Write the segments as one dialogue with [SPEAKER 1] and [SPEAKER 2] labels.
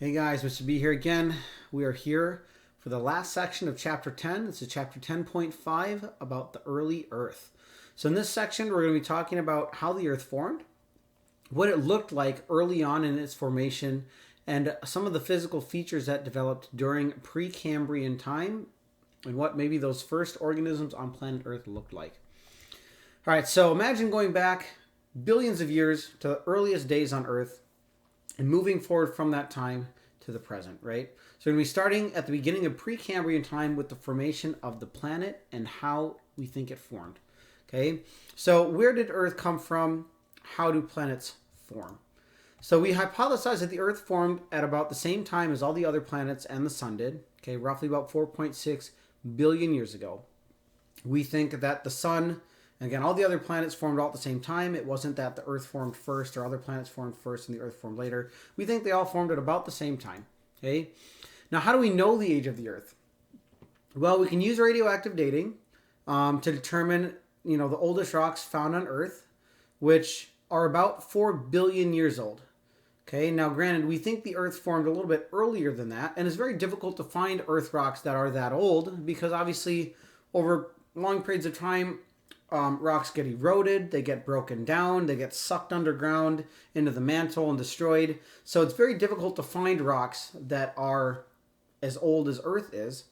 [SPEAKER 1] Hey guys, Mr. B here again. We are here for the last section of chapter 10. This is chapter 10.5 about the early Earth. So, in this section, we're going to be talking about how the Earth formed, what it looked like early on in its formation, and some of the physical features that developed during Precambrian time, and what maybe those first organisms on planet Earth looked like. All right, so imagine going back billions of years to the earliest days on Earth and moving forward from that time to the present, right? So we're going to be starting at the beginning of Precambrian time with the formation of the planet and how we think it formed. Okay, so where did Earth come from? How do planets form? So we hypothesize that the Earth formed at about the same time as all the other planets and the Sun did. Okay, roughly about 4.6 billion years ago. We think that the Sun, again, all the other planets formed all at the same time. It wasn't that the Earth formed first or other planets formed first and the Earth formed later. We think they all formed at about the same time. Okay. Now, how do we know the age of the Earth? Well, we can use radioactive dating to determine, the oldest rocks found on Earth, which are about 4 billion years old. Okay. Now, granted, we think the Earth formed a little bit earlier than that, and it's very difficult to find Earth rocks that are that old because obviously, over long periods of time, rocks get eroded, they get broken down, they get sucked underground into the mantle and destroyed. So it's very difficult to find rocks that are as old as Earth is.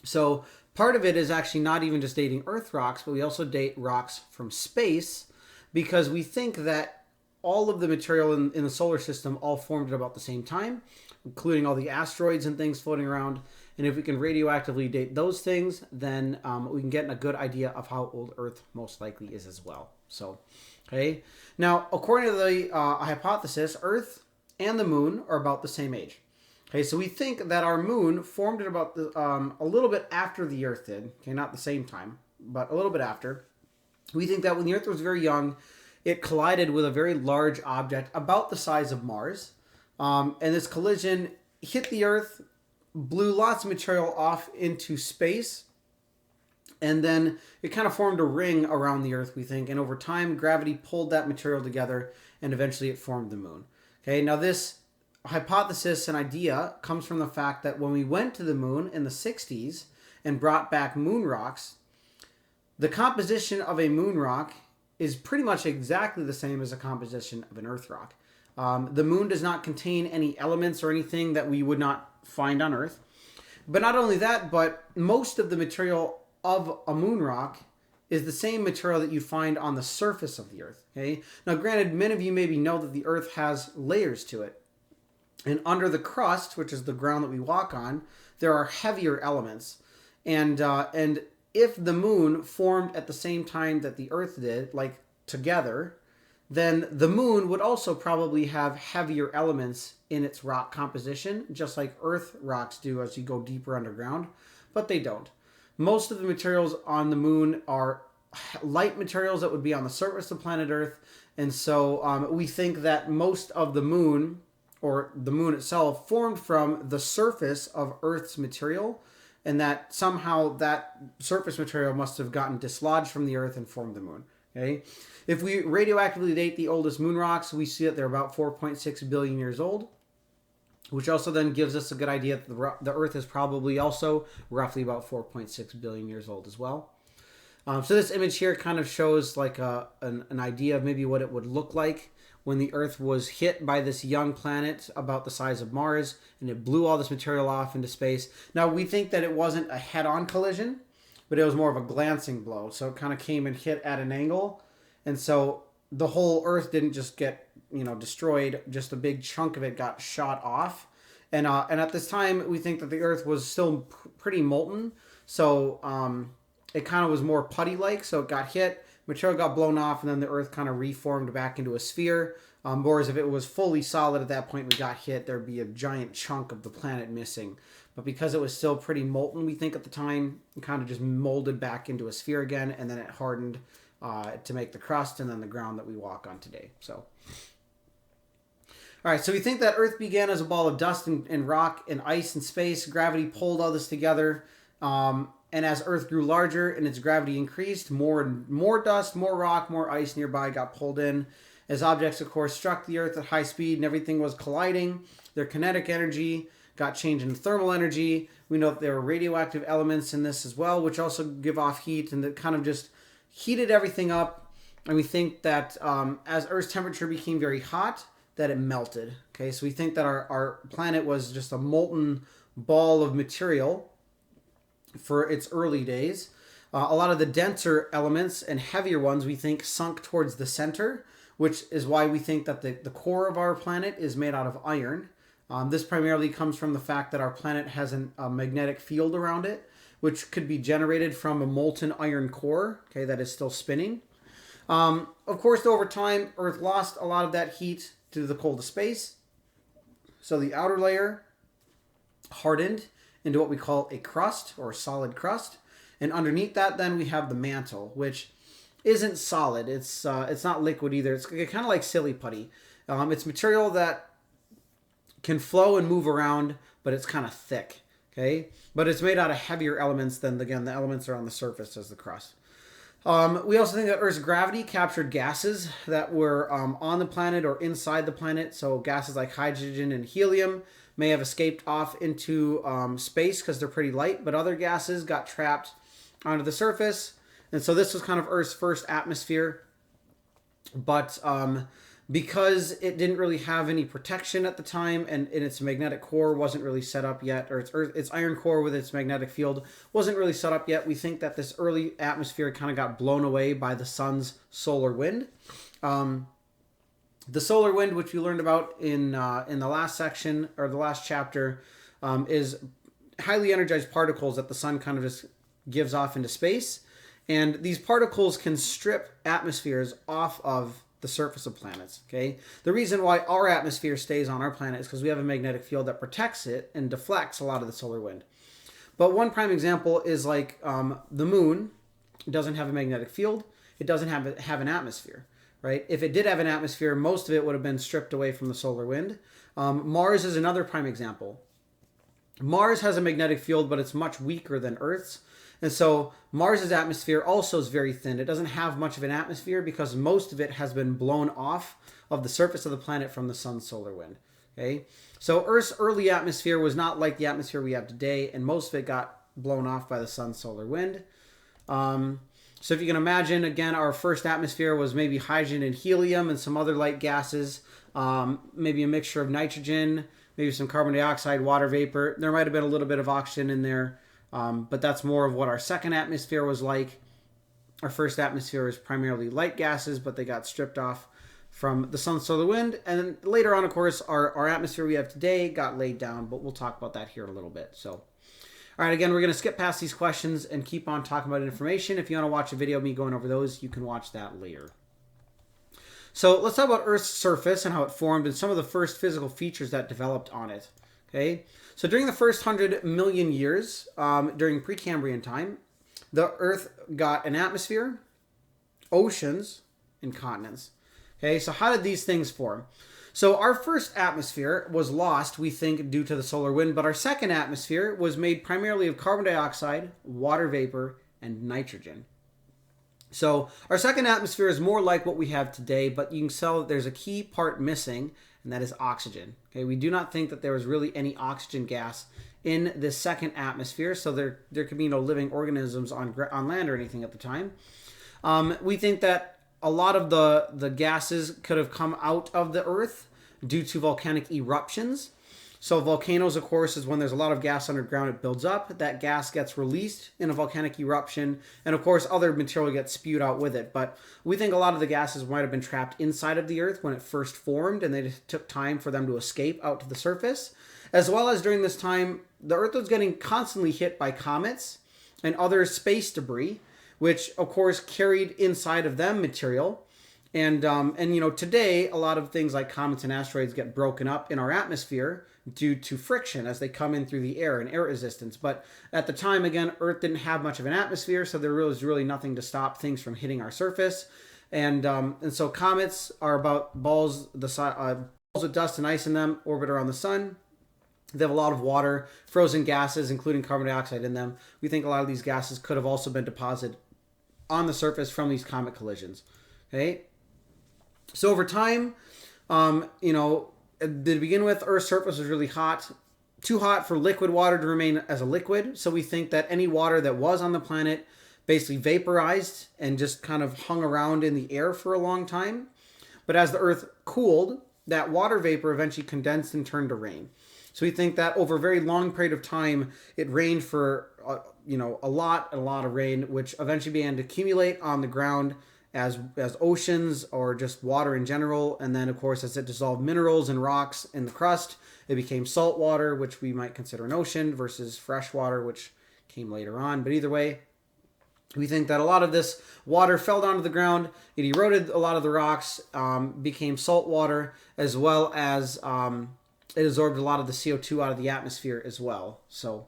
[SPEAKER 1] So part of it is actually not even just dating Earth rocks, but we also date rocks from space because we think that all of the material in the solar system all formed at about the same time, including all the asteroids and things floating around. And if we can radioactively date those things, then we can get a good idea of how old Earth most likely is as well. So, okay. Now, according to the hypothesis, Earth and the Moon are about the same age. Okay, so we think that our Moon formed at about a little bit after the Earth did. Okay, not the same time, but a little bit after. We think that when the Earth was very young, it collided with a very large object about the size of Mars. And this collision hit the Earth, blew lots of material off into space, and then it kind of formed a ring around the Earth, we think. And over time, gravity pulled that material together, and eventually it formed the Moon. Okay, now this hypothesis and idea comes from the fact that when we went to the Moon in the 60s and brought back moon rocks, the composition of a moon rock is pretty much exactly the same as the composition of an Earth rock. The Moon does not contain any elements or anything that we would not find on Earth. But not only that, but most of the material of a moon rock is the same material that you find on the surface of the Earth. Okay. Now, granted, many of you maybe know that the Earth has layers to it, and under the crust, which is the ground that we walk on, there are heavier elements. And if the Moon formed at the same time that the Earth did, like together, then the Moon would also probably have heavier elements in its rock composition, just like Earth rocks do as you go deeper underground, but they don't. Most of the materials on the Moon are light materials that would be on the surface of planet Earth, and so we think that most of the Moon, or the Moon itself, formed from the surface of Earth's material, and that somehow that surface material must have gotten dislodged from the Earth and formed the Moon. Okay, if we radioactively date the oldest moon rocks, we see that they're about 4.6 billion years old, which also then gives us a good idea that the Earth is probably also roughly about 4.6 billion years old as well. So this image here kind of shows like an idea of maybe what it would look like when the Earth was hit by this young planet about the size of Mars, and it blew all this material off into space. Now, we think that it wasn't a head-on collision, but it was more of a glancing blow. So it kind of came and hit at an angle. And so the whole Earth didn't just get, destroyed. Just a big chunk of it got shot off. And at this time, we think that the Earth was still pretty molten. So it kind of was more putty-like. So it got hit, material got blown off, and then the Earth kind of reformed back into a sphere. Whereas if it was fully solid at that point we got hit, there'd be a giant chunk of the planet missing. But because it was still pretty molten, we think at the time, it kind of just molded back into a sphere again, and then it hardened to make the crust and then the ground that we walk on today. So, all right, so we think that Earth began as a ball of dust and rock and ice and space. Gravity pulled all this together. And as Earth grew larger and its gravity increased, more and more dust, more rock, more ice nearby got pulled in. as objects, of course, struck the Earth at high speed and everything was colliding. Their kinetic energy got changed into thermal energy. We know that there were radioactive elements in this as well, which also give off heat, and that kind of just heated everything up. And we think that as Earth's temperature became very hot, that it melted. Okay, so we think that our planet was just a molten ball of material for its early days. A lot of the denser elements and heavier ones we think sunk towards the center, which is why we think that the core of our planet is made out of iron. This primarily comes from the fact that our planet has a magnetic field around it, which could be generated from a molten iron core, okay, that is still spinning. Of course, over time, Earth lost a lot of that heat to the cold of space. So the outer layer hardened into what we call a crust or a solid crust. And underneath that, then we have the mantle, which isn't solid. It's not liquid either. It's kind of like silly putty. It's material that can flow and move around, but it's kind of thick. Okay, but it's made out of heavier elements than, again, the elements are on the surface as the crust. We also think that Earth's gravity captured gases that were on the planet or inside the planet. So gases like hydrogen and helium may have escaped off into space because they're pretty light, but other gases got trapped onto the surface. And so this was kind of Earth's first atmosphere. But because it didn't really have any protection at the time, and its magnetic core wasn't really set up yet, or its iron core with its magnetic field wasn't really set up yet, we think that this early atmosphere kind of got blown away by the sun's solar wind. The solar wind, which we learned about in the last section or the last chapter, is highly energized particles that the sun kind of just gives off into space, and these particles can strip atmospheres off of the surface of planets. Okay, the reason why our atmosphere stays on our planet is because we have a magnetic field that protects it and deflects a lot of the solar wind. But one prime example is like the moon doesn't have a magnetic field. It doesn't have an atmosphere, right? If it did have an atmosphere, most of it would have been stripped away from the solar wind. Mars is another prime example. Mars has a magnetic field, but it's much weaker than Earth's. And so Mars's atmosphere also is very thin. It doesn't have much of an atmosphere because most of it has been blown off of the surface of the planet from the sun's solar wind. Okay, so Earth's early atmosphere was not like the atmosphere we have today, and most of it got blown off by the sun's solar wind. So if you can imagine, again, our first atmosphere was maybe hydrogen and helium and some other light gases, maybe a mixture of nitrogen, maybe some carbon dioxide, water vapor. There might have been a little bit of oxygen in there. But that's more of what our second atmosphere was like. Our first atmosphere was primarily light gases, but they got stripped off from the sun's solar wind. And then later on, of course, our atmosphere we have today got laid down, but we'll talk about that here in a little bit. So, all right, again, we're going to skip past these questions and keep on talking about information. If you want to watch a video of me going over those, you can watch that later. So let's talk about Earth's surface and how it formed and some of the first physical features that developed on it. Okay, so during the first 100 million years, during Precambrian time, the Earth got an atmosphere, oceans, and continents. Okay, so how did these things form? So our first atmosphere was lost, we think, due to the solar wind, but our second atmosphere was made primarily of carbon dioxide, water vapor, and nitrogen. So our second atmosphere is more like what we have today, but you can tell that there's a key part missing, and that is oxygen. Okay, we do not think that there was really any oxygen gas in this second atmosphere, so there could be no living organisms on land or anything at the time. We think that a lot of the gases could have come out of the Earth due to volcanic eruptions. So volcanoes, of course, is when there's a lot of gas underground, it builds up. That gas gets released in a volcanic eruption. And of course, other material gets spewed out with it. But we think a lot of the gases might have been trapped inside of the Earth when it first formed, and they took time for them to escape out to the surface. As well as during this time, the Earth was getting constantly hit by comets and other space debris, which of course carried inside of them material. And you know, today, a lot of things like comets and asteroids get broken up in our atmosphere due to friction as they come in through the air and air resistance. But at the time, again, Earth didn't have much of an atmosphere, so there was really nothing to stop things from hitting our surface. And so comets are about balls with dust and ice in them, orbit around the sun. They have a lot of water, frozen gases, including carbon dioxide in them. We think a lot of these gases could have also been deposited on the surface from these comet collisions. Okay. So over time, to begin with, Earth's surface was really hot, too hot for liquid water to remain as a liquid. So we think that any water that was on the planet basically vaporized and just kind of hung around in the air for a long time. But as the Earth cooled, that water vapor eventually condensed and turned to rain. So we think that over a very long period of time, it rained for a lot of rain, which eventually began to accumulate on the ground as oceans or just water in general. And then, of course, as it dissolved minerals and rocks in the crust, it became salt water, which we might consider an ocean, versus fresh water, which came later on. But either way, we think that a lot of this water fell down to the ground. It eroded a lot of the rocks, became salt water, as well as it absorbed a lot of the CO2 out of the atmosphere as well. So,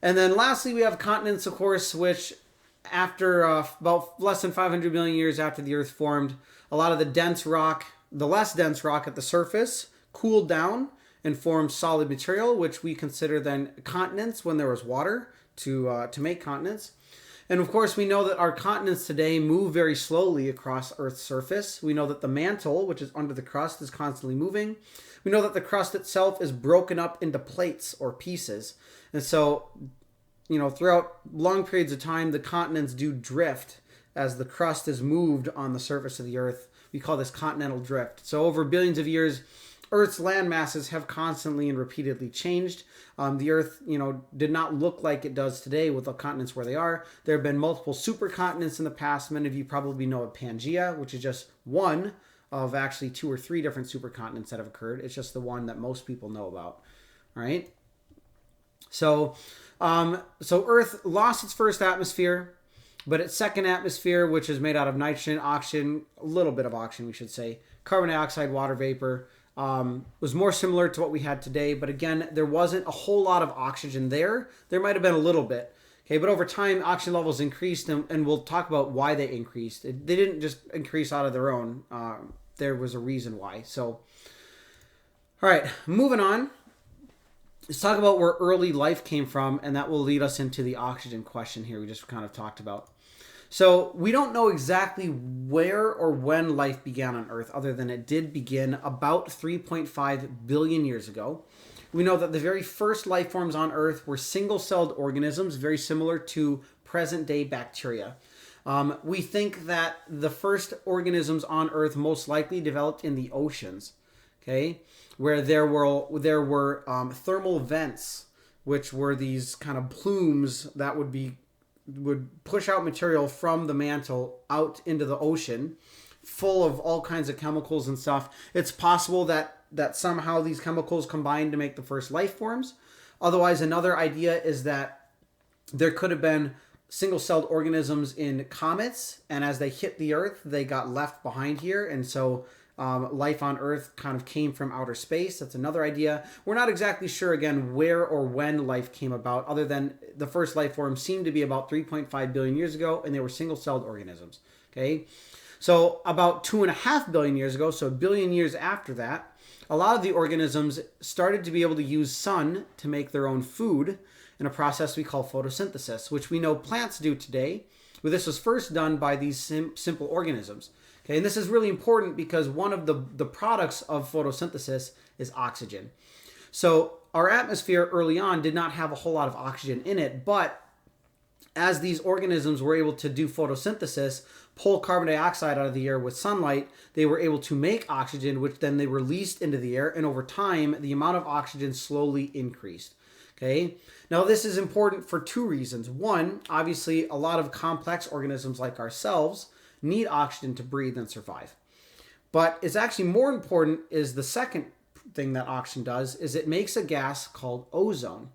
[SPEAKER 1] and then lastly, we have continents, of course, which after about less than 500 million years after the Earth formed, a lot of the dense rock, the less dense rock at the surface, cooled down and formed solid material, which we consider then continents when there was water to make continents. And of course, we know that our continents today move very slowly across Earth's surface. We know that the mantle, which is under the crust, is constantly moving. We know that the crust itself is broken up into plates or pieces. And so, throughout long periods of time, the continents do drift as the crust is moved on the surface of the Earth. We call this continental drift. So over billions of years, Earth's land masses have constantly and repeatedly changed. The Earth, did not look like it does today with the continents where they are. There have been multiple supercontinents in the past. Many of you probably know of Pangaea, which is just one of actually 2 or 3 different supercontinents that have occurred. It's just the one that most people know about. All right. So Earth lost its first atmosphere, but its second atmosphere, which is made out of nitrogen, oxygen, a little bit of oxygen, we should say, carbon dioxide, water vapor, was more similar to what we had today. But again, there wasn't a whole lot of oxygen there. There might have been a little bit. Okay, but over time, oxygen levels increased, and we'll talk about why they increased. They didn't just increase out of their own. There was a reason why. So, all right, moving on. Let's talk about where early life came from, and that will lead us into the oxygen question here we just kind of talked about. So we don't know exactly where or when life began on Earth, other than it did begin about 3.5 billion years ago. We know that the very first life forms on Earth were single-celled organisms, very similar to present-day bacteria. We think that the first organisms on Earth most likely developed in the oceans, okay, where there were thermal vents, which were these kind of plumes that would push out material from the mantle out into the ocean, full of all kinds of chemicals and stuff. It's possible that somehow these chemicals combined to make the first life forms. Otherwise, another idea is that there could have been single-celled organisms in comets, and as they hit the Earth, they got left behind here, and so life on Earth kind of came from outer space. That's another idea. We're not exactly sure, again, where or when life came about, other than the first life form seemed to be about 3.5 billion years ago, and they were single-celled organisms. Okay, so about 2.5 billion years ago, so a billion years after that, a lot of the organisms started to be able to use sun to make their own food in a process we call photosynthesis, which we know plants do today. But this was first done by these simple organisms. Okay, and this is really important because one of the products of photosynthesis is oxygen. So our atmosphere early on did not have a whole lot of oxygen in it, but as these organisms were able to do photosynthesis, pull carbon dioxide out of the air with sunlight, they were able to make oxygen, which then they released into the air, and over time, the amount of oxygen slowly increased. Okay, now this is important for 2 reasons. One, obviously, a lot of complex organisms like ourselves need oxygen to breathe and survive. But it's actually more important is the second thing that oxygen does is it makes a gas called ozone.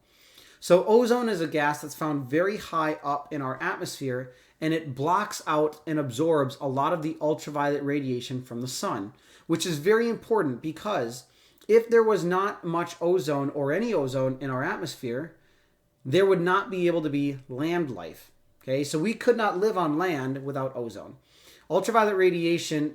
[SPEAKER 1] So ozone is a gas that's found very high up in our atmosphere, and it blocks out and absorbs a lot of the ultraviolet radiation from the sun, which is very important because if there was not much ozone or any ozone in our atmosphere, there would not be able to be land life. Okay, so we could not live on land without ozone. Ultraviolet radiation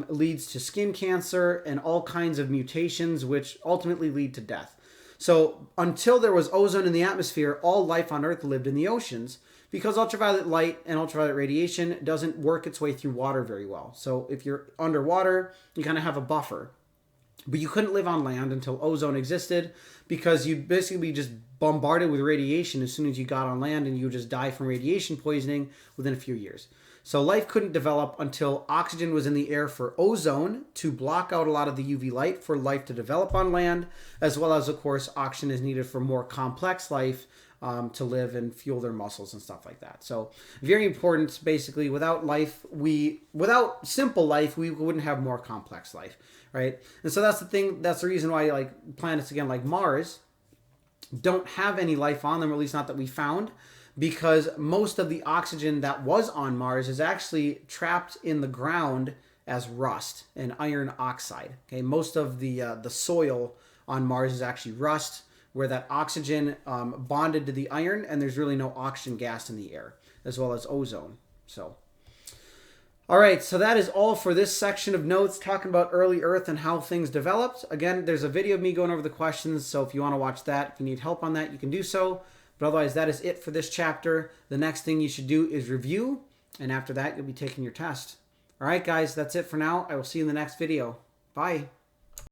[SPEAKER 1] leads to skin cancer and all kinds of mutations, which ultimately lead to death. So until there was ozone in the atmosphere, all life on Earth lived in the oceans because ultraviolet light and ultraviolet radiation doesn't work its way through water very well. So if you're underwater, you kind of have a buffer. But you couldn't live on land until ozone existed, because you'd basically be just bombarded with radiation as soon as you got on land, and you would just die from radiation poisoning within a few years. So life couldn't develop until oxygen was in the air for ozone to block out a lot of the UV light for life to develop on land, as well as, of course, oxygen is needed for more complex life to live and fuel their muscles and stuff like that. So very important. Basically, without simple life, we wouldn't have more complex life, right? And so that's the thing. That's the reason why like planets again like Mars don't have any life on them, or at least not that we found, because most of the oxygen that was on Mars is actually trapped in the ground as rust and iron oxide. Okay, most of the soil on Mars is actually rust, where that oxygen bonded to the iron, and there's really no oxygen gas in the air, as well as ozone. So, all right, so that is all for this section of notes talking about early Earth and how things developed. Again, there's a video of me going over the questions, so if you want to watch that, if you need help on that, you can do so. But otherwise, that is it for this chapter. The next thing you should do is review, and after that, you'll be taking your test. All right, guys, that's it for now. I will see you in the next video. Bye.